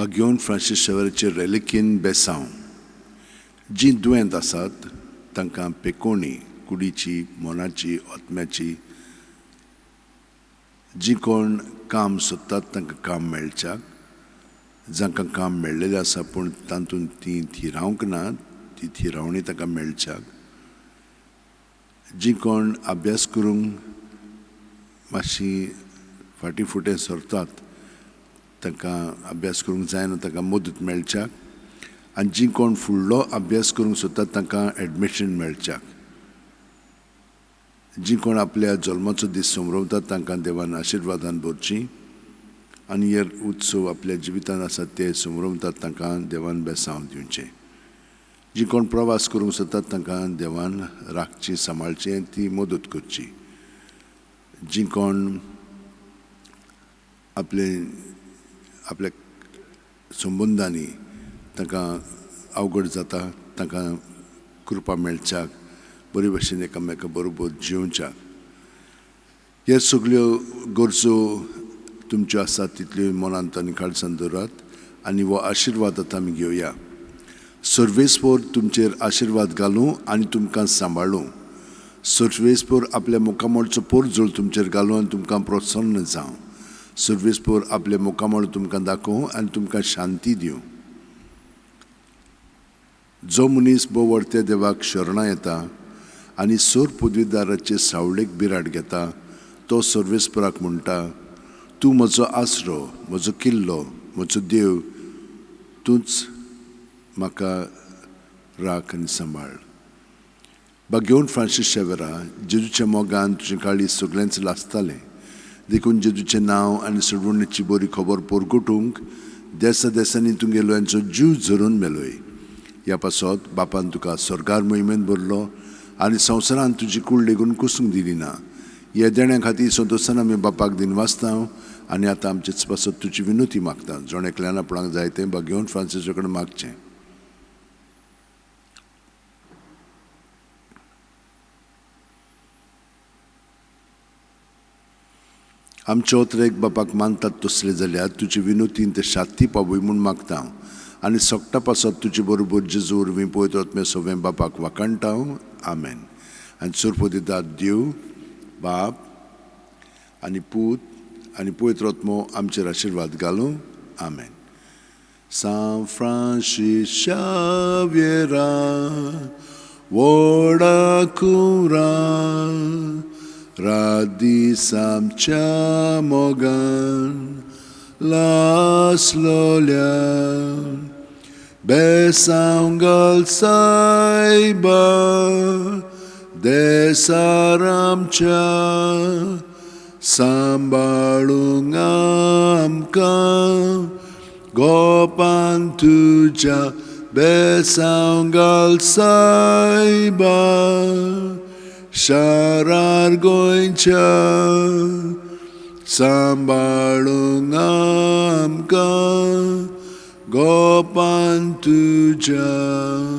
घेवन फ्रांसीस शेवेराचे रेलिकीन बेसांव जीं दुयेंत आसात तांकां पेकोणी कुडीची मोनाची ओतम्याची जीं कोण काम सोदतात तांकां काम मेळच्याक जांकां काम मेळ्ळेलें आसा पूण तातूंत तीं थिरावंक ना ती थिरावणी तांकां मेळच्याक जीं कोण अभ्यास करूंक मातशी फाटीं फुडें सरतात तांकां अभ्यास करूंक जायना तांकां मदत मेळच्याक आनी जीं कोण फुडलो अभ्यास करूंक सोदतात तांकां एडमिशन मेळच्याक जीं कोण आपल्या जल्माचो दीस संभ्रमतात तांकां देवान आशिर्वादान भरचीं आनी हे उत्सव आपल्या जिवितांत आसात ते संभ्रमतात तांकां देवान बेसांव दिवचें जीं कोण प्रवास करूंक सोदतात तांकां देवान राखचें सांबाळचें ती मदत करची जीं कोण आपल्या संबंदांनी तांकां अवघड जाता तांकां कृपा मेळच्याक बरे भशेन एकामेका बरोबर जिवच्याक हे सगळ्यो गरजो तुमच्यो आसात तितल्यो मनांत आनी काळजांत दवरात आनी हो आशिर्वाद आतां आमी घेवया सर्वेस्पर तुमचेर आशिर्वाद घालूं आनी तुमकां सांबाळूं सर्वेस्पर आपल्या मुखामळचो पोरजोळ तुमचेर घालूं आनी तुमकां प्रसन्न जावं सर्वेस्पर आपले मुखामळ तुमकां दाखोवं आनी तुमकां शांती दिवं जो मनीस बोवडते देवाक शरणां येता आनी सोर पदवीदाराचे सावळेक बिराड घेता तो सर्वेस्पराक म्हणटा तूं म्हजो आसरो म्हजो किल्लो म्हजो देव तूंच म्हाका राख आनी सांबाळ घेवन फ्रांसीस शेवेरा जेजूच्या मोगान तुजें काळीज सगळ्यांच लासतालें देखून जेजूचें नांव आनी सडवणेची बरी खबर परगटूंक देसा देसांनी तूं गेलो जीव झरून मेलोय ह्या पासत बापान तुका स्वर्गार मोहिमेंत भरलो आनी संवसारांत तुजी कूड लेगून कुसूंक दिली ना ह्या देण्या खातीर संतोशान आमी बापाक दिन वाचता आनी आतां आमचेच पासत तुजी विनोती मागता जोण एकल्यान आपणाक जाय तें घेवन फ्रांसीसा कडेन मागचें आमचे ओतरेक बापाक मानतात तसले जाल्यार तुजी विनोतीन ते शांती पावय म्हूण मागता आनी सोगटा पासत तुजे बरोबर जेजू वरवीं पवित्र आत्मे सवें बापाक वाकणटा आमेन आनी सुरपदिदार देव बाप आनी पूत आनी पवित्र आत्मो आमचेर आशिर्वाद घालूं आमेन San Francis Xaviera Woda Kura Radis amcia mogan Las lolia Besangal saiba Desaramcha Sambalung amka Gopan tuja Besangal saiba Sharar goincha Sambalung amka Gopan tuja